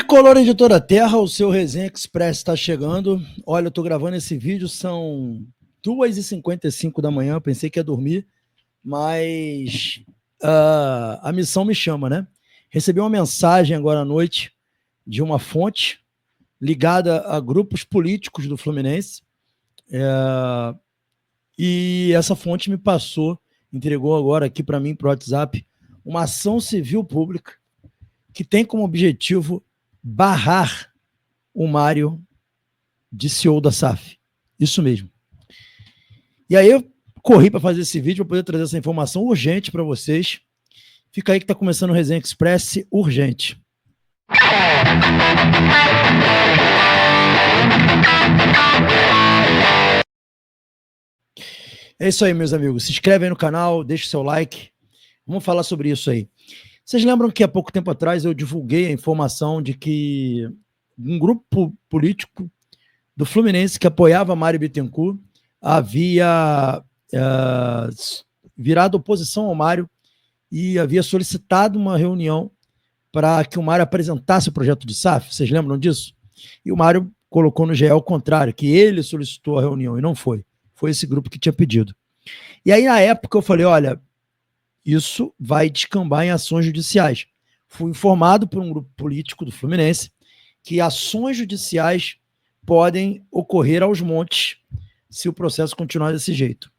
Tricolor em toda a terra, o seu Resenha Express está chegando. Olha, eu tô gravando esse vídeo, são 2h55 da manhã, eu pensei que ia dormir, mas a missão me chama, né? Recebi uma mensagem agora à noite de uma fonte ligada a grupos políticos do Fluminense, e essa fonte me passou, entregou agora aqui para mim, pro WhatsApp, uma ação civil pública que tem como objetivo barrar o Mário de CEO da SAF. Isso mesmo. E aí eu corri para fazer esse vídeo para poder trazer essa informação urgente para vocês. Fica aí que está começando o Resenha Express urgente. É isso aí, meus amigos. Se inscreve aí no canal, deixa o seu like. Vamos falar sobre isso aí. Vocês lembram que há pouco tempo atrás eu divulguei a informação de que um grupo político do Fluminense que apoiava Mário Bittencourt havia virado oposição ao Mário e havia solicitado uma reunião para que o Mário apresentasse o projeto de SAF. Vocês lembram disso? E o Mário colocou no GE ao contrário, que ele solicitou a reunião e não foi. Foi esse grupo que tinha pedido. E aí, na época, eu falei, olha, isso vai descambar em ações judiciais. Fui informado por um grupo político do Fluminense que ações judiciais podem ocorrer aos montes se o processo continuar desse jeito.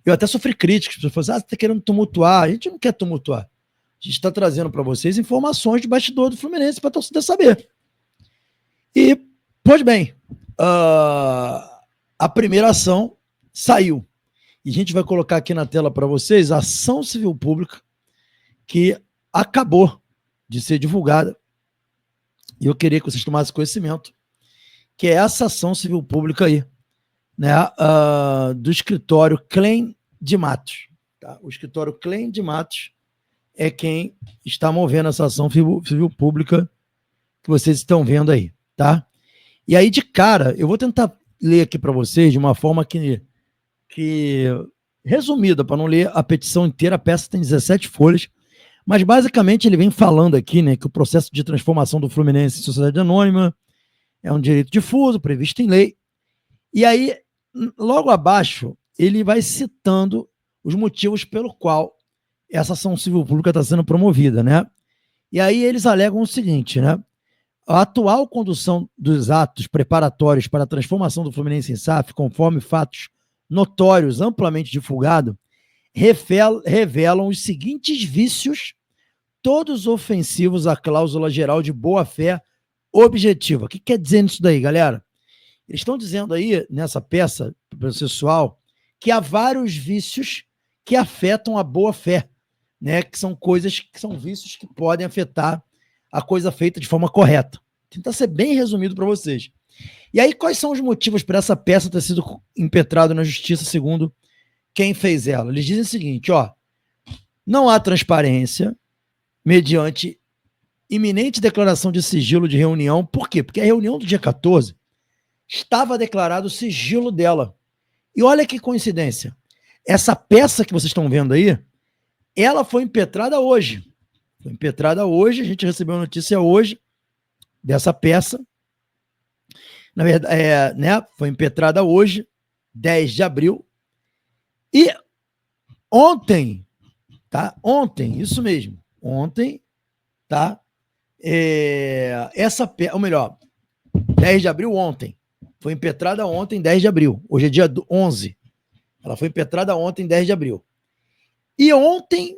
Eu até sofri críticas, as pessoas falaram, você está querendo tumultuar? A gente não quer tumultuar. A gente está trazendo para vocês informações de bastidor do Fluminense para a torcida saber. E, pois bem, a primeira ação saiu. E a gente vai colocar aqui na tela para vocês a ação civil pública que acabou de ser divulgada. E eu queria que vocês tomassem conhecimento, que é essa ação civil pública aí, né, do escritório Klein de Matos. Tá? O escritório Klein de Matos é quem está movendo essa ação civil pública que vocês estão vendo aí. Tá? E aí, de cara, eu vou tentar ler aqui para vocês de uma forma que resumida, para não ler a petição inteira, a peça tem 17 folhas, mas basicamente ele vem falando aqui, né, que o processo de transformação do Fluminense em sociedade anônima é um direito difuso, previsto em lei, e aí, logo abaixo, ele vai citando os motivos pelo qual essa ação civil pública está sendo promovida, né, e aí eles alegam o seguinte, né, a atual condução dos atos preparatórios para a transformação do Fluminense em SAF, conforme fatos notórios, amplamente divulgados, revelam os seguintes vícios, todos ofensivos à cláusula geral de boa-fé objetiva. O que quer dizer isso daí, galera? Eles estão dizendo aí, nessa peça processual, que há vários vícios que afetam a boa-fé, né? Que são coisas, que são vícios que podem afetar a coisa feita de forma correta. Vou tentar ser bem resumido para vocês. E aí, quais são os motivos para essa peça ter sido impetrada na justiça, segundo quem fez ela? Eles dizem o seguinte, ó, não há transparência mediante iminente declaração de sigilo de reunião. Por quê? Porque a reunião do dia 14 estava declarado o sigilo dela. E olha que coincidência. Essa peça que vocês estão vendo aí, ela foi impetrada hoje. Foi impetrada hoje, a gente recebeu a notícia hoje dessa peça. Na verdade, né, foi impetrada hoje, 10 de abril. E ontem, tá? Ontem, isso mesmo. Ontem, tá? Ou melhor, 10 de abril ontem. Foi impetrada ontem, 10 de abril. Hoje é dia 11. Ela foi impetrada ontem, 10 de abril. E ontem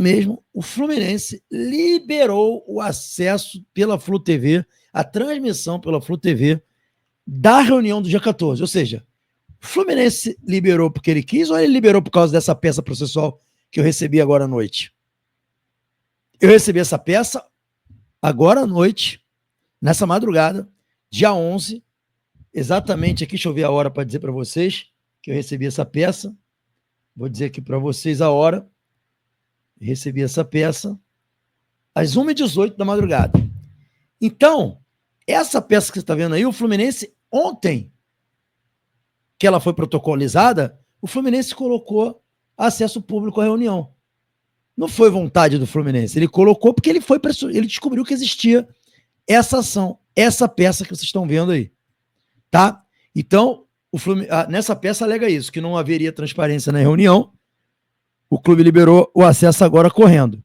mesmo, o Fluminense liberou o acesso pela Flu TV, a transmissão pela Flu TV da reunião do dia 14. Ou seja, o Fluminense liberou porque ele quis ou ele liberou por causa dessa peça processual que eu recebi agora à noite? Eu recebi essa peça agora à noite, nessa madrugada, dia 11, exatamente aqui, deixa eu ver a hora para dizer para vocês que eu recebi essa peça. Vou dizer aqui para vocês a hora. Recebi essa peça às 1h18 da madrugada. Então, essa peça que você está vendo aí, o Fluminense, ontem, que ela foi protocolizada, o Fluminense colocou acesso público à reunião. Não foi vontade do Fluminense, ele colocou porque ele descobriu que existia essa ação, essa peça que vocês estão vendo aí, tá? Então, nessa peça alega isso, que não haveria transparência na reunião, o clube liberou o acesso agora correndo.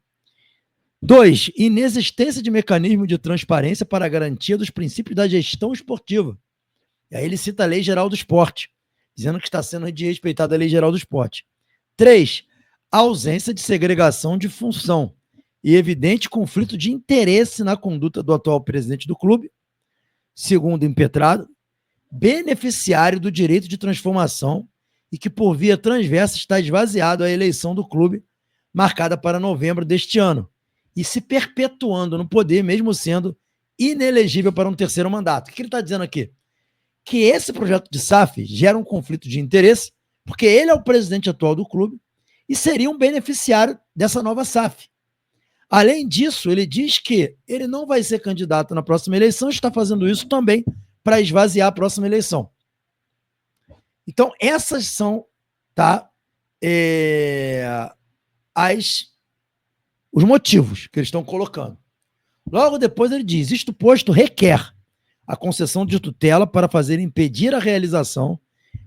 2, inexistência de mecanismo de transparência para a garantia dos princípios da gestão esportiva. E aí ele cita a Lei Geral do Esporte, dizendo que está sendo desrespeitada a Lei Geral do Esporte. 3, ausência de segregação de função e evidente conflito de interesse na conduta do atual presidente do clube, segundo impetrado, beneficiário do direito de transformação e que, por via transversa, está esvaziado a eleição do clube, marcada para novembro deste ano, e se perpetuando no poder, mesmo sendo inelegível para um terceiro mandato. O que ele está dizendo aqui? Que esse projeto de SAF gera um conflito de interesse, porque ele é o presidente atual do clube e seria um beneficiário dessa nova SAF. Além disso, ele diz que ele não vai ser candidato na próxima eleição, está fazendo isso também para esvaziar a próxima eleição. Então, essas são, tá, os motivos que eles estão colocando. Logo depois ele diz, isto posto requer a concessão de tutela para fazer impedir a realização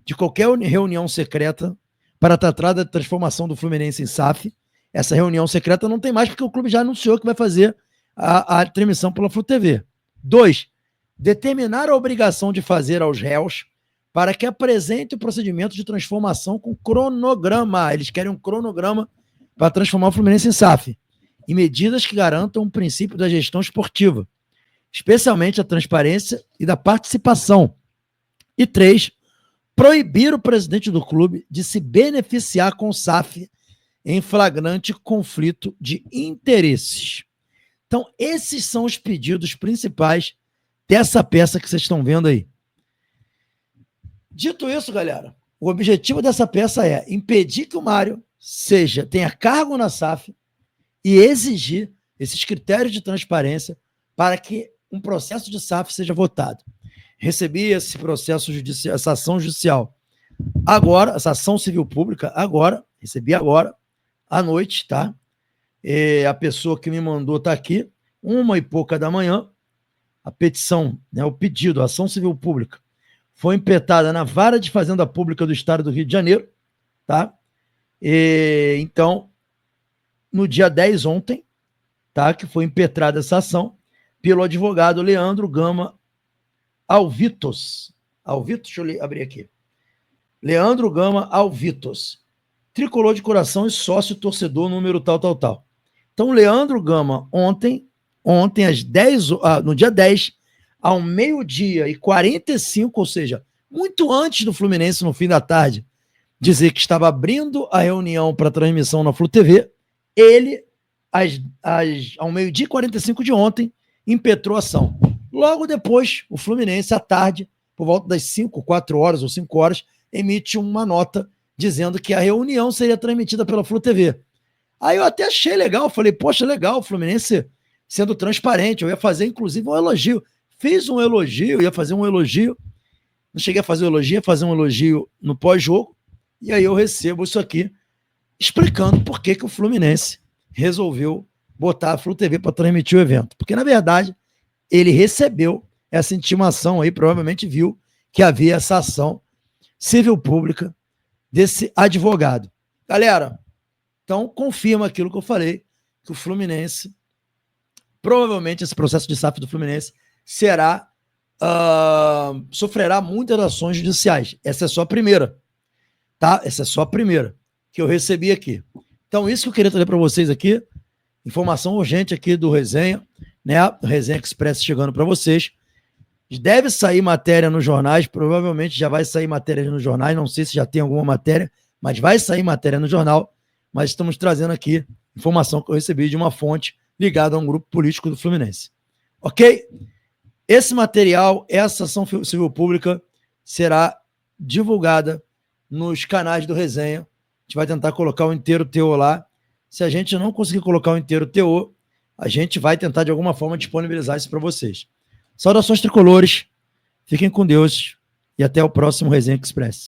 de qualquer reunião secreta para tratar da transformação do Fluminense em SAF. Essa reunião secreta não tem mais, porque o clube já anunciou que vai fazer a transmissão pela Flu TV. 2, determinar a obrigação de fazer aos réus para que apresente o procedimento de transformação com cronograma. Eles querem um cronograma para transformar o Fluminense em SAF. E medidas que garantam o princípio da gestão esportiva, especialmente a transparência e da participação. E 3, proibir o presidente do clube de se beneficiar com o SAF em flagrante conflito de interesses. Então, esses são os pedidos principais dessa peça que vocês estão vendo aí. Dito isso, galera, o objetivo dessa peça é impedir que o Mário tenha cargo na SAF e exigir esses critérios de transparência para que um processo de SAF seja votado. Recebi esse processo judicial, essa ação judicial agora, essa ação civil pública agora, recebi agora, à noite, tá? A pessoa que me mandou está aqui, 1h pouca da manhã, a petição, né, o pedido, a ação civil pública, foi impetrada na Vara de Fazenda Pública do Estado do Rio de Janeiro, tá? Então, no dia 10 ontem, tá, que foi impetrada essa ação pelo advogado Leandro Gama Alvitos. Deixa eu abrir aqui. Leandro Gama Alvitos, tricolor de coração e sócio torcedor número tal. Então, Leandro Gama, ontem às 10, no dia 10, ao 12h45, ou seja, muito antes do Fluminense, no fim da tarde, dizer que estava abrindo a reunião para transmissão na Flu TV, ele, ao 12h45 de ontem, impetrou a ação. Logo depois, o Fluminense, à tarde, por volta das 4 horas ou 5 horas, emite uma nota dizendo que a reunião seria transmitida pela Flu TV. Aí eu até achei legal, falei, poxa, legal, o Fluminense sendo transparente, eu ia fazer inclusive um elogio. Fiz um elogio, ia fazer um elogio, não cheguei a fazer um elogio, ia fazer um elogio no pós-jogo, e aí eu recebo isso aqui, explicando por que o Fluminense resolveu botar a Flu TV para transmitir o evento. Porque, na verdade, ele recebeu essa intimação aí, provavelmente viu que havia essa ação civil pública desse advogado. Galera, então confirma aquilo que eu falei, que o Fluminense, provavelmente esse processo de SAF do Fluminense sofrerá muitas ações judiciais. Essa é só a primeira, tá? Essa é só a primeira que eu recebi aqui. Então, isso que eu queria trazer para vocês aqui, informação urgente aqui do Resenha, né? O Resenha Express chegando para vocês. Deve sair matéria nos jornais, provavelmente já vai sair matéria nos jornais, não sei se já tem alguma matéria, mas vai sair matéria no jornal, mas estamos trazendo aqui informação que eu recebi de uma fonte ligada a um grupo político do Fluminense. Ok? Esse material, essa ação civil pública, será divulgada nos canais do Resenha. A gente vai tentar colocar o inteiro teor lá. Se a gente não conseguir colocar o inteiro teor, a gente vai tentar de alguma forma disponibilizar isso para vocês. Saudações tricolores, fiquem com Deus e até o próximo Resenha Express.